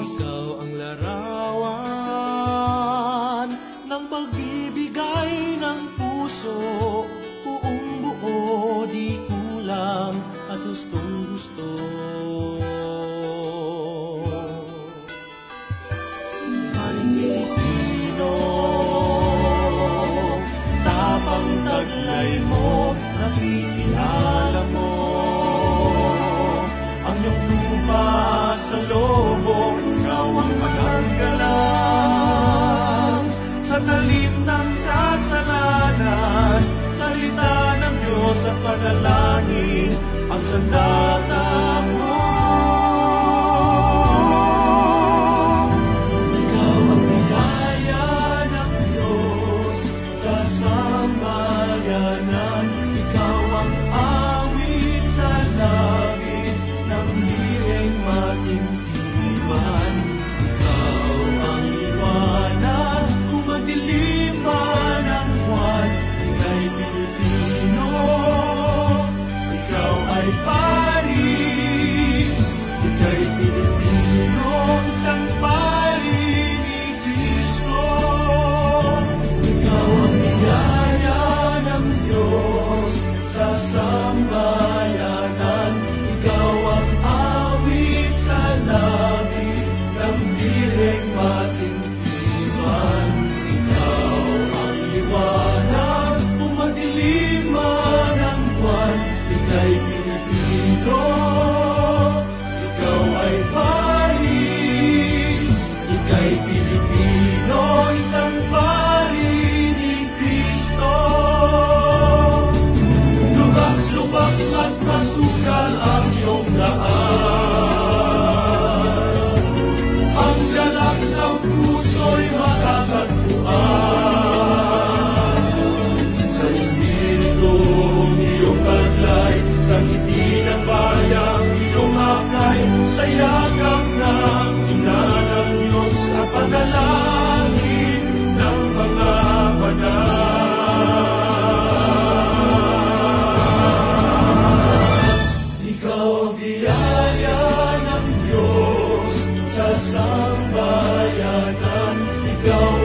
Ikaw ang larawan ng pagbibigay ng puso, buong buo, di kulang at hustong gusto. Pilipino, tapang taglay mo, nakikilala mo ang iyong lupa sa lobo, ikaw ang mananggalang sa talim ng kasalanan. Salita ng Diyos at panalangin ang sandata mo. Ikaw ang biyaya ng Diyos sa sambayanan. Ikaw ang awit sa langit ng hiling matintiman. Ikaw ang liwanag kung madilim man ang buwan. Ika'y Pilipino, ikaw ay pari. Ika'y Pilipino, isang pari ni Kristo. Ikaw ang biyaya ng Diyos sa sambayanan. Ikaw ang awit sa langit ng hiling matintiman. Ikaw ang liwanag kung madilim man ang buwan. Ika'y Pilipino, ikaw ay pari. Ika'y Pilipino, isang pari ni Kristo. Lubak-lubak at masukal ang iyong daan. Ang galak ng puso'y makakatpuan. Sa Espiritong iyong taglay, sa ngiti ng bayang iyong hakay, sa yakap ng ina ng Diyos at panalangin ng mga banal. Ikaw ang biyaya ng Diyos sa sambayanan. Ikaw